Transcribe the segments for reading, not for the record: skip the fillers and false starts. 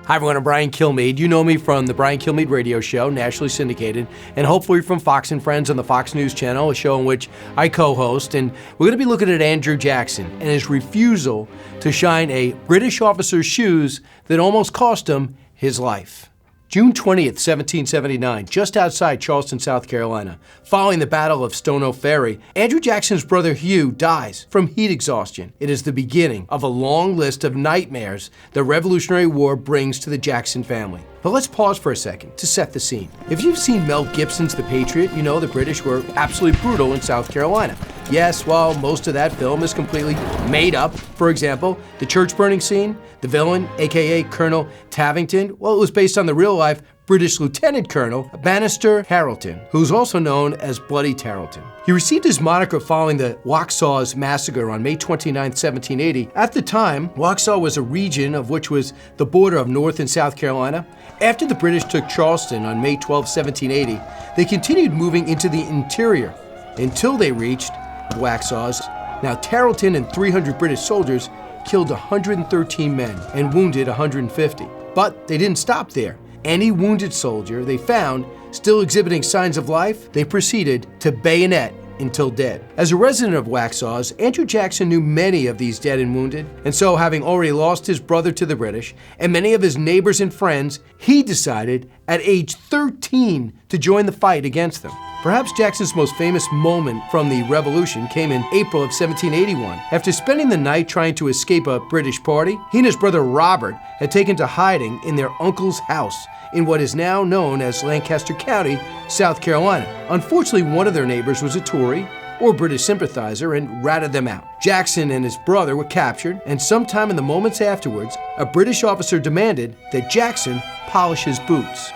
Hi everyone, I'm Brian Kilmeade. You know me from the Brian Kilmeade radio show, nationally syndicated, and hopefully from Fox and Friends on the Fox News channel, a show in which I co-host. And we're going to be looking at Andrew Jackson and his refusal to shine a British officer's shoes that almost cost him his life. June 20th, 1779, just outside Charleston, South Carolina. Following the Battle of Stono Ferry, Andrew Jackson's brother Hugh dies from heat exhaustion. It is the beginning of a long list of nightmares the Revolutionary War brings to the Jackson family. But let's pause for a second to set the scene. If you've seen Mel Gibson's The Patriot, you know the British were absolutely brutal in South Carolina. Yes, while most of that film is completely made up. For example, the church burning scene, the villain, aka Colonel Tavington, well, it was based on the real-life British Lieutenant Colonel Banastre Harrelton, who's also known as Bloody Tarleton. He received his moniker following the Waxhaws massacre on May 29, 1780. At the time, Waxhaw was a region of which was the border of North and South Carolina. After the British took Charleston on May 12, 1780, they continued moving into the interior until they reached Waxhaws. Now, Tarleton and 300 British soldiers killed 113 men and wounded 150. But they didn't stop there. Any wounded soldier they found still exhibiting signs of life, they proceeded to bayonet until dead. As a resident of Waxhaws, Andrew Jackson knew many of these dead and wounded, and so having already lost his brother to the British and many of his neighbors and friends, he decided at age 13 to join the fight against them. Perhaps Jackson's most famous moment from the Revolution came in April of 1781. After spending the night trying to escape a British party, he and his brother Robert had taken to hiding in their uncle's house in what is now known as Lancaster County, South Carolina. Unfortunately, one of their neighbors was a Tory or British sympathizer and ratted them out. Jackson and his brother were captured, and sometime in the moments afterwards, a British officer demanded that Jackson polish his boots.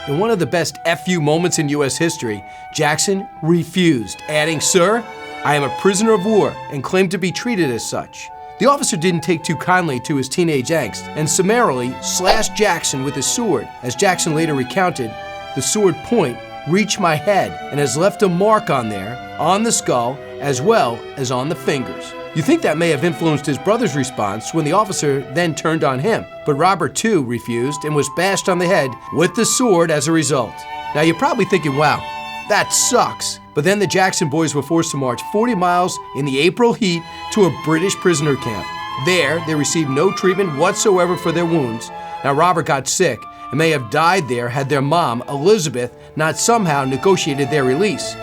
In one of the best FU moments in U.S. history, Jackson refused, adding, "Sir, I am a prisoner of war and claim to be treated as such." The officer didn't take too kindly to his teenage angst and summarily slashed Jackson with his sword. As Jackson later recounted, the sword point reached my head and has left a mark on there, on the skull, as well as on the fingers. You think that may have influenced his brother's response when the officer then turned on him. But Robert too refused and was bashed on the head with the sword as a result. Now you're probably thinking, wow, that sucks. But then the Jackson boys were forced to march 40 miles in the April heat to a British prisoner camp. There, they received no treatment whatsoever for their wounds. Now Robert got sick and may have died there had their mom, Elizabeth, not somehow negotiated their release.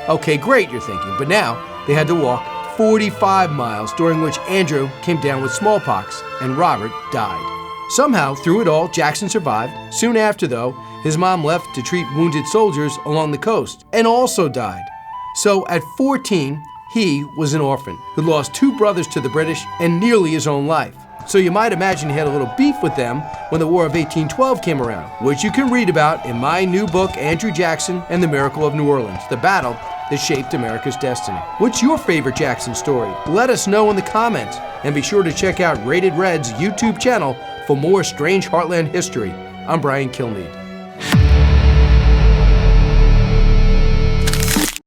Okay, great, you're thinking, but now they had to walk 45 miles, during which Andrew came down with smallpox and Robert died. Somehow, through it all, Jackson survived. Soon after, though, his mom left to treat wounded soldiers along the coast and also died. So at 14, he was an orphan who lost 2 brothers to the British and nearly his own life. So you might imagine he had a little beef with them when the War of 1812 came around, which you can read about in my new book, Andrew Jackson and the Miracle of New Orleans, the battle that shaped America's destiny. What's your favorite Jackson story? Let us know in the comments, and be sure to check out Rated Red's YouTube channel for more strange Heartland history. I'm Brian Kilmeade.